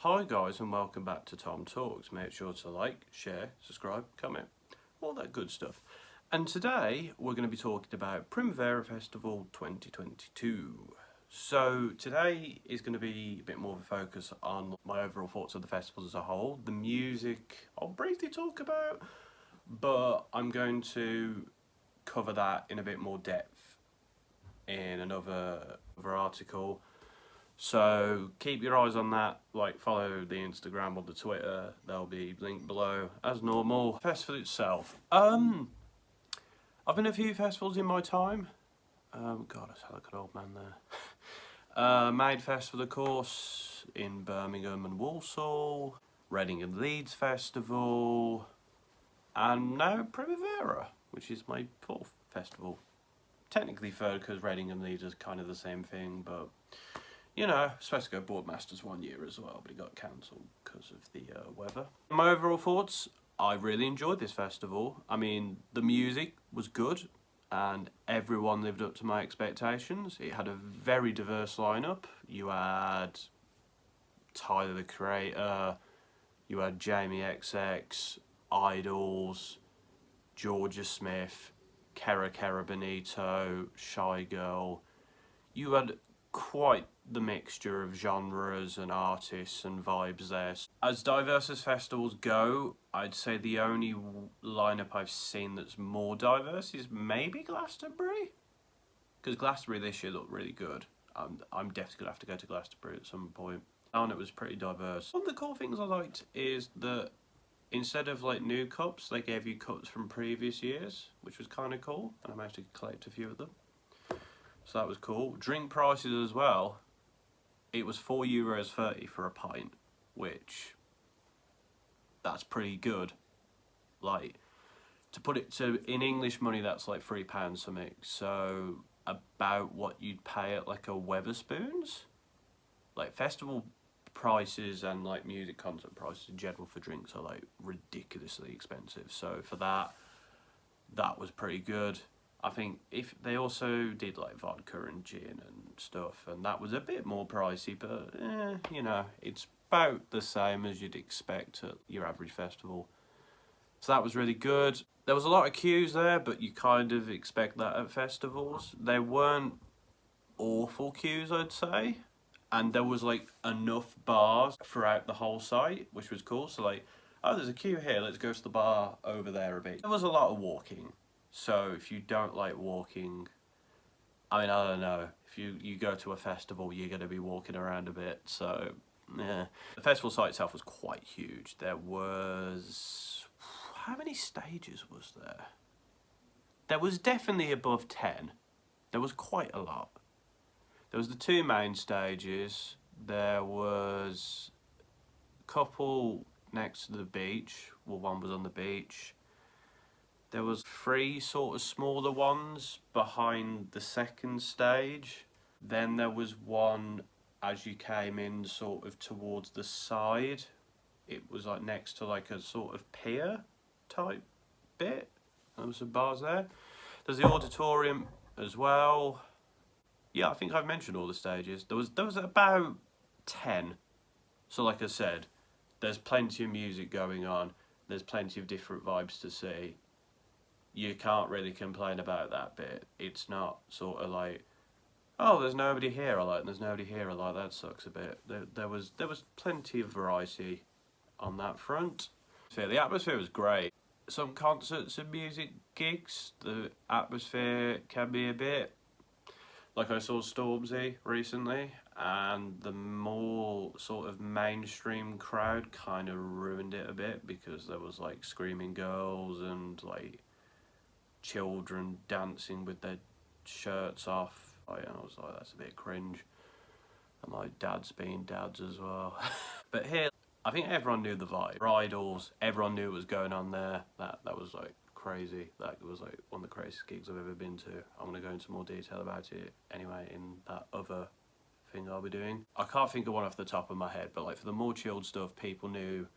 Hi guys and welcome back to TomTalks. Make sure to like, share, subscribe, comment, all that good stuff. And today we're going to be talking about Primavera Festival 2022. So today is going to be a bit more of a focus on my overall thoughts of the festival as a whole. The music I'll briefly talk about, but I'm going to cover that in a bit more depth in another article. So keep your eyes on that, like follow the Instagram or the Twitter, they'll be linked below as normal. Festival itself. I've been to a few festivals in my time. God, I sound like an old man there. Made Festival, of course, in Birmingham and Walsall, Reading and Leeds Festival, and now Primavera, which is my fourth festival. Technically third because Reading and Leeds is kind of the same thing, but you know, I was supposed to go Boardmasters 1 year as well, but it got cancelled because of the weather. My overall thoughts, I really enjoyed this festival. I mean, the music was good and everyone lived up to my expectations. It had a very diverse lineup. You had Tyler the Creator, you had Jamie XX, Idols, Georgia Smith, Kera Kera Benito, Shy Girl. You had quite the mixture of genres and artists and vibes there. As diverse as festivals go, I'd say the only lineup I've seen that's more diverse is maybe Glastonbury, because Glastonbury this year looked really good. I'm definitely gonna have to go to Glastonbury at some point. And it was pretty diverse. One of the cool things I liked is that instead of like new cups, they gave you cups from previous years, which was kind of cool, and I managed to collect a few of them. So that was cool. Drink prices as well. It was €4.30 for a pint, which that's pretty good. Like, to put it to in English money, that's like £3 something. So about what you'd pay at like a Wetherspoons. Like festival prices and like music concert prices in general for drinks are like ridiculously expensive. So for that was pretty good. I think if they also did like vodka and gin and stuff, and that was a bit more pricey, but you know, it's about the same as you'd expect at your average festival. So that was really good. There was a lot of queues there, but you kind of expect that at festivals. They weren't awful queues, I'd say, and there was like enough bars throughout the whole site, which was cool. So like, oh, there's a queue here, let's go to the bar over there a bit. There was a lot of walking. So if you don't like walking, I mean, I don't know, if you go to a festival, you're going to be walking around a bit, so yeah. The festival site itself was quite huge. There was, how many stages was there? There was definitely above 10. There was quite a lot. There was the two main stages. There was a couple next to the beach. Well, one was on the beach. There was 3 sort of smaller ones behind the second stage. Then there was one as you came in sort of towards the side. It was like next to like a sort of pier type bit. There was some bars there. There's the auditorium as well. Yeah, I think I've mentioned all the stages. There was about 10. So like I said, there's plenty of music going on. There's plenty of different vibes to see. You can't really complain about that bit. It's not sort of like, oh, there's nobody here I like, and there's nobody here I like, that sucks a bit. There was plenty of variety on that front. So the atmosphere was great. Some concerts and music gigs, the atmosphere can be a bit, like I saw Stormzy recently, and the more sort of mainstream crowd kind of ruined it a bit because there was like screaming girls and like children dancing with their shirts off. I was like, that's a bit cringe. And like dads being dads as well. But here, I think everyone knew the vibe. Idols, everyone knew what was going on there. That was like crazy. That was like one of the craziest gigs I've ever been to. I'm gonna go into more detail about it anyway in that other thing I'll be doing. I can't think of one off the top of my head, but like for the more chilled stuff, people knew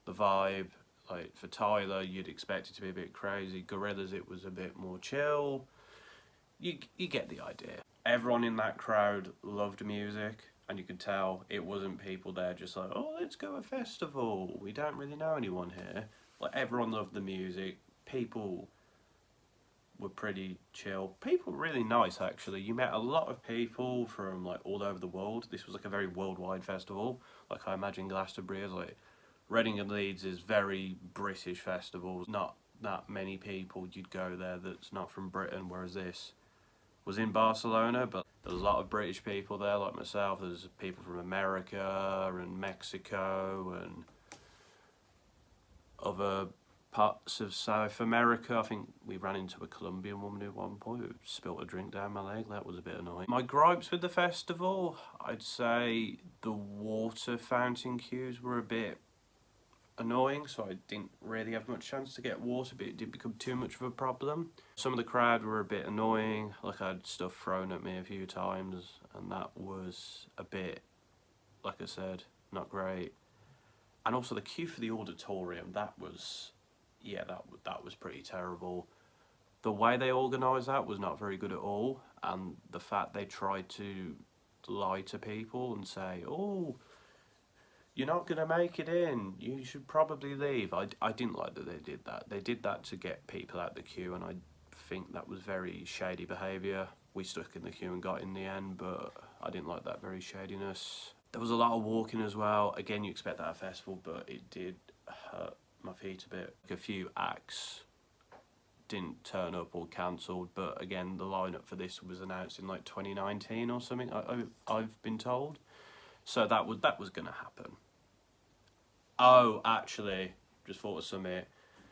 the vibe. Like for Tyler, you'd expect it to be a bit crazy. Gorillaz, it was a bit more chill. You get the idea. Everyone in that crowd loved music, and you could tell it wasn't people there just like, oh, let's go to a festival. We don't really know anyone here. Like, everyone loved the music. People were pretty chill. People were really nice, actually. You met a lot of people from like all over the world. This was like a very worldwide festival. Like, I imagine Glastonbury is like, Reading and Leeds is very British festivals. Not that many people you'd go there that's not from Britain, whereas this was in Barcelona, but there was a lot of British people there like myself. There's people from America and Mexico and other parts of South America. I think we ran into a Colombian woman at one point who spilt a drink down my leg. That was a bit annoying. My gripes with the festival, I'd say the water fountain queues were a bit annoying, so I didn't really have much chance to get water, but it did become too much of a problem. Some of the crowd were a bit annoying, like I had stuff thrown at me a few times, and that was a bit, like I said, not great. And also the queue for the auditorium, that was, yeah, that was pretty terrible. The way they organised that was not very good at all, and the fact they tried to lie to people and say, oh, you're not going to make it in, you should probably leave. I didn't like that they did that. They did that to get people out the queue, and I think that was very shady behaviour. We stuck in the queue and got in the end, but I didn't like that very shadiness. There was a lot of walking as well. Again, you expect that at a festival, but it did hurt my feet a bit. A few acts didn't turn up or cancelled, but again, the lineup for this was announced in like 2019 or something, I've been told. So that was going to happen. Oh, actually, just thought of something.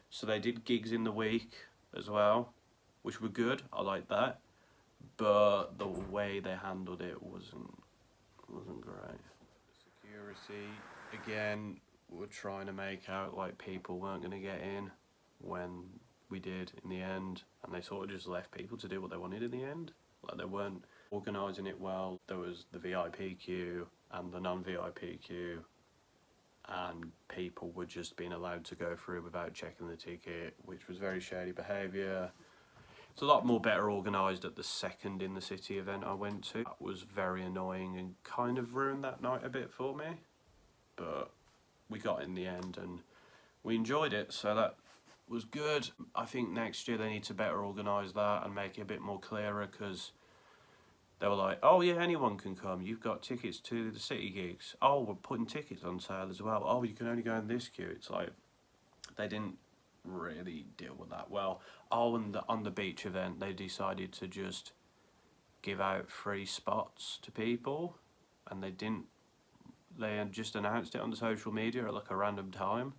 So they did gigs in the week as well, which were good. I like that, but the way they handled it wasn't great. Security again were trying to make out like people weren't going to get in when we did in the end, and they sort of just left people to do what they wanted in the end. Like, they weren't organising it well. There was the VIP queue and the non-VIP queue, and people were just being allowed to go through without checking the ticket, which was very shady behaviour. It's a lot more better organised at the second in the city event I went to. That was very annoying and kind of ruined that night a bit for me, but we got in the end and we enjoyed it, so that was good. I think next year they need to better organise that and make it a bit more clearer, because they were like, oh yeah, anyone can come. You've got tickets to the city gigs. Oh, we're putting tickets on sale as well. Oh, you can only go in this queue. It's like, they didn't really deal with that well. Oh, and on the beach event, they decided to just give out free spots to people, and they didn't. They had just announced it on the social media at like a random time,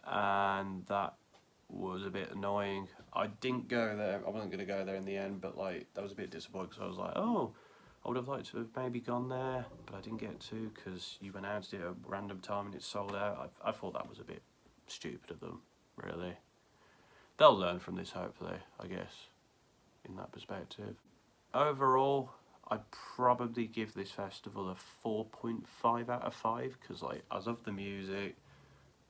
and that was a bit annoying. I didn't go there. I wasn't going to go there in the end, but like, that was a bit disappointing, because I was like, oh, I would have liked to have maybe gone there, but I didn't get to because you announced it at a random time and it's sold out. I thought that was a bit stupid of them, really. They'll learn from this, hopefully, I guess, in that perspective. Overall, I'd probably give this festival a 4.5 out of 5, because like, I love the music,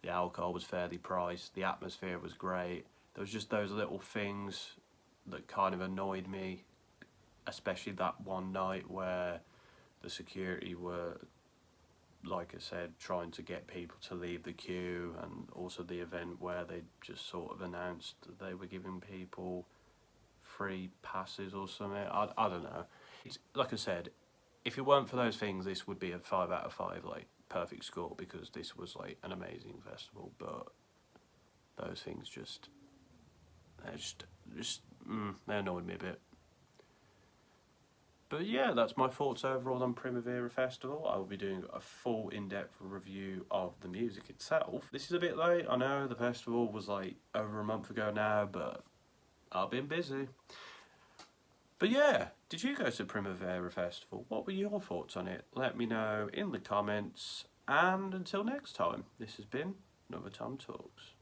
the alcohol was fairly priced, the atmosphere was great. There was just those little things that kind of annoyed me, especially that one night where the security were, like I said, trying to get people to leave the queue, and also the event where they just sort of announced that they were giving people free passes or something. I don't know. It's, like I said, if it weren't for those things, this would be a 5 out of 5, like, perfect score, because this was like an amazing festival, but those things they annoyed me a bit. But yeah, that's my thoughts overall on Primavera Festival. I will be doing a full in-depth review of the music itself. This is a bit late, I know, the festival was like over a month ago now, but I've been busy. But yeah, did you go to Primavera Festival? What were your thoughts on it? Let me know in the comments, and until next time, this has been another TomTalks.